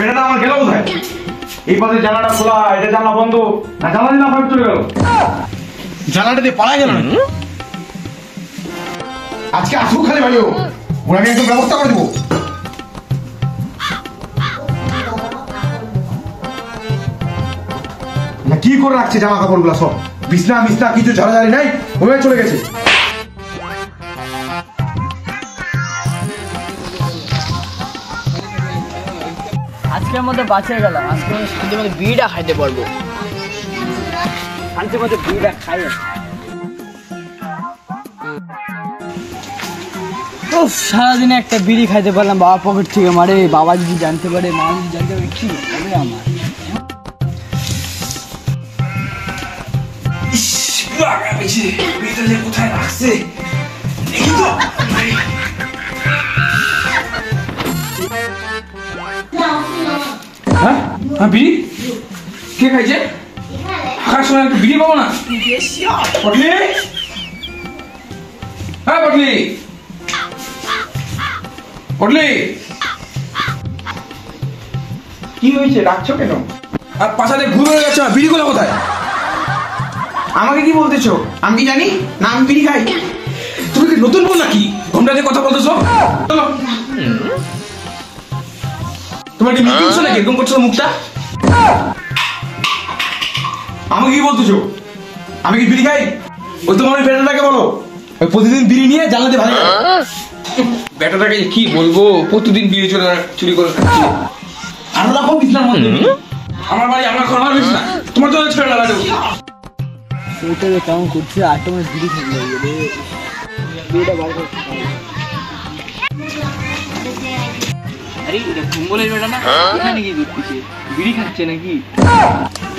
বেটাটা আমার গেল কোথায়? এই পাশে জানালাটা খোলা, এটা জানলা বন্ধ, না জানলা দিলাম ভাবে চলে গেল। জানলাটা দিয়ে পালা গেল। আজকে আসুক খালি ভাইও, ওর আমি একদম ব্যবস্থা করে দেবো। কি করে রাখছে জামা কাপড় গুলা সব? বিছনা মিছনা কিছু ঝাড়াঝাড়ি নাই, ওভাবে চলে গেছে। আজকের মধ্যে বাঁচে গেলাম, আজকে শান্তির মধ্যে বিড়িটা খাইতে পারবো, শান্তির মধ্যে বিড়িটা খাই। সারাদিনে একটা বিড়ি খাইতে পারলাম, বাবা পকেট থেকে মারে, বাবা যদি জানতে পারে, মা যদি জানতে পারে, কি হবে আমার? কোথায় রাখছে বিড়ি? কে খাইছে? খাওয়ার সময় একটু বিড়ি পাবো না? পটলি, হ্যাঁ পটলি, পটলি, কি হয়েছে? ডাকছো কেন? আর পাশাতে ঘুরে গেছো, বিড়ি গুলো কোথায়? আমাকে কি বলতেছো? আমি কি জানি না আমি বিড়ি খাই? তুমি কি নতুন বল নাকি ঘন্টাতে কথা বলতেছো? চলো, তোমার কি মিটিং হচ্ছে নাকি এরকম করছো মুখটা? আমাকে কি বলতেছো? আমি কি বিড়ি খাই? ওই তোমার ওই বেটাটাকে বলো, ওই প্রতিদিন বিড়ি নিয়ে জানলাতে ভালো। বেটাটাকে কি বলবো? প্রতিদিন বিড়ি চুরি করে খাচ্ছি। আর রাখো বিছনার মধ্যে। আমার বাড়ি আমার ঘর, আমার বিছনা, তোমার তো ছেড়ে লাগবে। ওইটাকে কেমন করছে? আটটা মানে বিড়ি খেতে লাগবে রে, বিড়িটা বার করে। আরে এটা ভুম্বলের বেটা না, এখানে কি করতেছে? বিড়ি খাচ্ছে নাকি?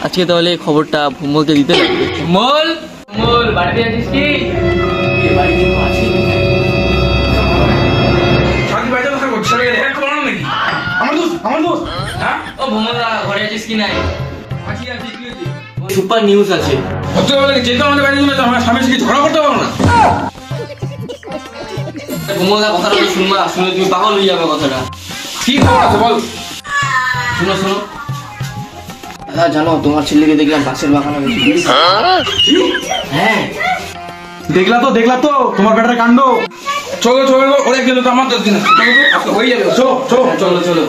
আজকে তাহলে খবরটা ভুম্বলকে দিতে লাগবে। ভুম্বল, ভুম্বল বাড়িতে আছিস কি? বাড়িতে তো আছি। শান্তি বাইরে কথা বলছিস নাকি? আমার দোস্ত, আমার দোস্ত। হ্যাঁ, ও ভুম্বলদা ঘরে আছিস কি নাই? আছি আছি, কি হয়েছে? সুপার নিউজ আছে। কত বলে যেহেতু আমাদের বাড়িতে তুমি আমার স্বামীর সাথে ঝগড়া করতে পারো না। ভুম্বলদা কথাটা তো শুনবা, শুনে তুমি পাগল হয়ে যাবে। কথাটা কি খবর আছে বল? শোনো শোনো দাদা, জানো তোমার ছেলেকে দেখলাম গাছের বাগানে। হ্যাঁ দেখলা তো তোমার বেটার কাণ্ড। চলো চলো, ওরা গেল তো আমার 10 দিন আছে, চলো হয়ে যাবে। চলো চলো চলো চলো।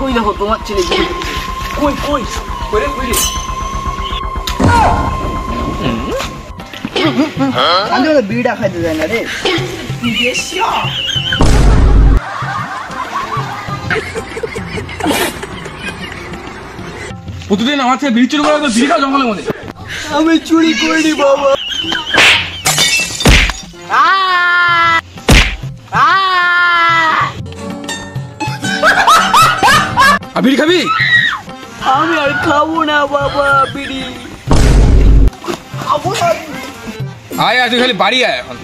কই দেখো তোমার ছেলে, কই কই কইরে কইরে আমি ওকে বিড়িটা খাইতে যায় না রে। প্রতিদিন আমার থেকে বিড়ি চুরি করে বিড়ি খাও জঙ্গলের মধ্যে। আমি চুরি করিনি বাবা। বিড়ি খাবি? আমি আর খাবো না বাবা বিড়ি, খাবো না। আয় তুই খালি বাড়ি আয় এখন।